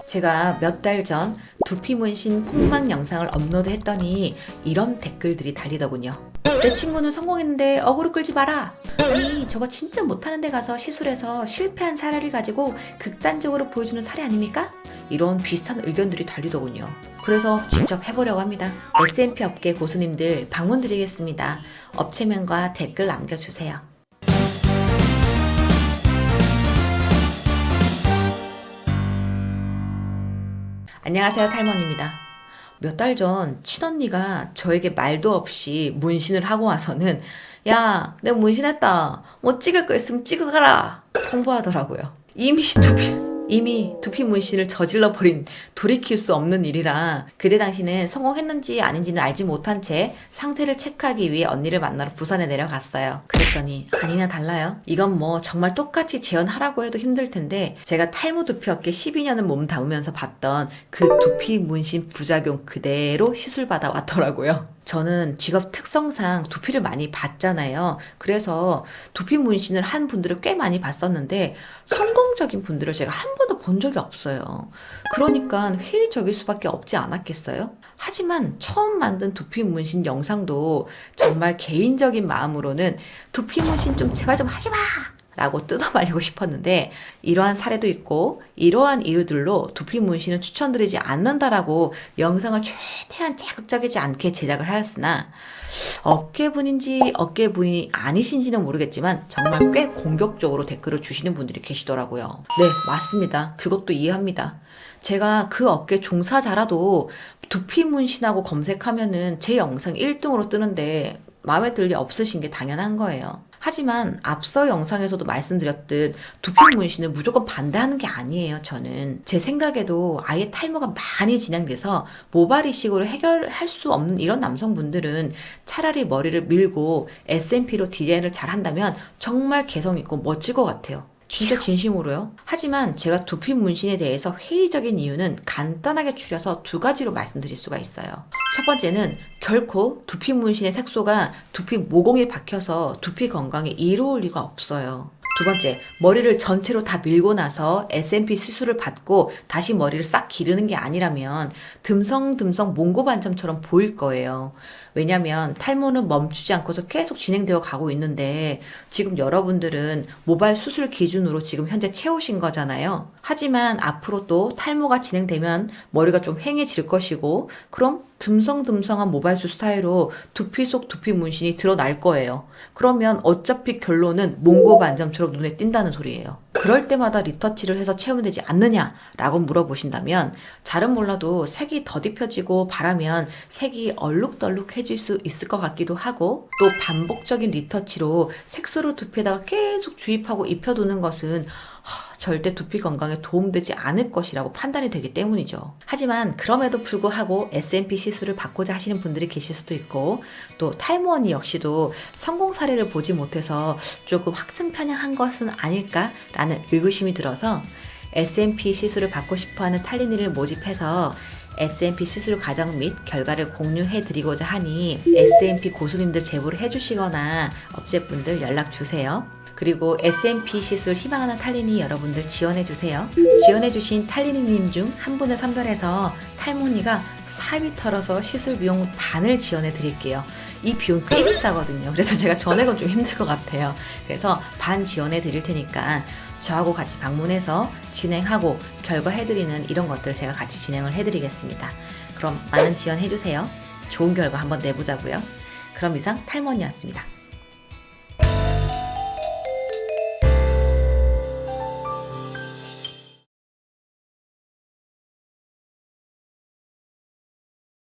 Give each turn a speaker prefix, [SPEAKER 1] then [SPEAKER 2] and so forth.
[SPEAKER 1] 제가 몇 달 전 두피 문신 폭망 영상을 업로드했더니 이런 댓글들이 달리더군요. 내 친구는 성공했는데 어그로 끌지 마라. 아니 저거 진짜 못하는 데 가서 시술해서 실패한 사례를 가지고 극단적으로 보여주는 사례 아닙니까? 이런 비슷한 의견들이 달리더군요. 그래서 직접 해보려고 합니다. S&P 업계 고수님들 방문 드리겠습니다. 업체명과 댓글 남겨주세요. 안녕하세요, 탈모입니다. 몇 달 전 친언니가 저에게 말도 없이 문신을 하고 와서는 야, 내가 문신했다. 뭐 찍을 거 있으면 찍어가라. 통보하더라고요. 이미 두피 문신을 저질러버린 돌이킬 수 없는 일이라 그때 당시는 성공했는지 아닌지는 알지 못한 채 상태를 체크하기 위해 언니를 만나러 부산에 내려갔어요. 그랬더니 아니나 달라요. 이건 뭐 정말 똑같이 재현하라고 해도 힘들 텐데 제가 탈모 두피업계 12년을 몸 담으면서 봤던 그 두피 문신 부작용 그대로 시술받아 왔더라고요. 저는 직업 특성상 두피를 많이 봤잖아요. 그래서 두피 문신을 한 분들을 꽤 많이 봤었는데 성공적인 분들을 제가 한 번도 본 적이 없어요. 그러니까 회의적일 수밖에 없지 않았겠어요? 하지만 처음 만든 두피 문신 영상도 정말 개인적인 마음으로는 두피 문신 좀 제발 좀 하지 마! 라고 뜯어말리고 싶었는데 이러한 사례도 있고 이러한 이유들로 두피 문신은 추천드리지 않는다라고 영상을 최대한 자극적이지 않게 제작을 하였으나 어깨분인지 어깨분이 아니신지는 모르겠지만 정말 꽤 공격적으로 댓글을 주시는 분들이 계시더라고요. 네, 맞습니다. 그것도 이해합니다. 제가 그 업계 종사자라도 두피 문신하고 검색하면은 제 영상 1등으로 뜨는데 마음에 들 리 없으신 게 당연한 거예요. 하지만 앞서 영상에서도 말씀드렸듯 두피 문신은 무조건 반대하는 게 아니에요. 저는 제 생각에도 아예 탈모가 많이 진행돼서 모발 이식으로 해결할 수 없는 이런 남성분들은 차라리 머리를 밀고 S&P로 디자인을 잘 한다면 정말 개성 있고 멋질 것 같아요. 진짜 진심으로요. 하지만 제가 두피 문신에 대해서 회의적인 이유는 간단하게 추려서 두 가지로 말씀드릴 수가 있어요. 첫 번째는 결코 두피 문신의 색소가 두피 모공에 박혀서 두피 건강에 이로울 리가 없어요. 두 번째, 머리를 전체로 다 밀고 나서 S&P 시술을 받고 다시 머리를 싹 기르는 게 아니라면 듬성듬성 몽고 반점처럼 보일 거예요. 왜냐면 탈모는 멈추지 않고서 계속 진행되어 가고 있는데 지금 여러분들은 모발 수술 기준으로 지금 현재 채우신 거잖아요. 하지만 앞으로 또 탈모가 진행되면 머리가 좀 휑해질 것이고 그럼 듬성듬성한 모발수 스타일로 두피 속 두피 문신이 드러날 거예요. 그러면 어차피 결론은 몽고 반점처럼 눈에 띈다는 소리예요. 그럴 때마다 리터치를 해서 채우면 되지 않느냐라고 물어보신다면 잘은 몰라도 색이 더딥혀지고 바라면 색이 얼룩덜룩해질 수 있을 것 같기도 하고 또 반복적인 리터치로 색소를 두피에다가 계속 주입하고 입혀두는 것은 절대 두피 건강에 도움되지 않을 것이라고 판단이 되기 때문이죠. 하지만 그럼에도 불구하고 S&P 시술을 받고자 하시는 분들이 계실 수도 있고 또 탈모 언니 역시도 성공 사례를 보지 못해서 조금 확증 편향한 것은 아닐까라는 의구심이 들어서 S&P 시술을 받고 싶어하는 탈린이를 모집해서 S&P 시술 과정 및 결과를 공유해 드리고자 하니 S&P 고수님들 제보를 해주시거나 업체분들 연락 주세요. 그리고 S&P 시술 희망하는 탈린이 여러분들 지원해주세요. 지원해주신 탈린이님 중 한 분을 선별해서 탈모니가 사비 털어서 시술 비용 반을 지원해 드릴게요. 이 비용 꽤 비싸거든요. 그래서 제가 전액은 좀 힘들 것 같아요. 그래서 반 지원해 드릴 테니까 저하고 같이 방문해서 진행하고 결과 해드리는 이런 것들 제가 같이 진행을 해드리겠습니다. 그럼 많은 지원해주세요. 좋은 결과 한번 내보자고요. 그럼 이상 탈모니였습니다.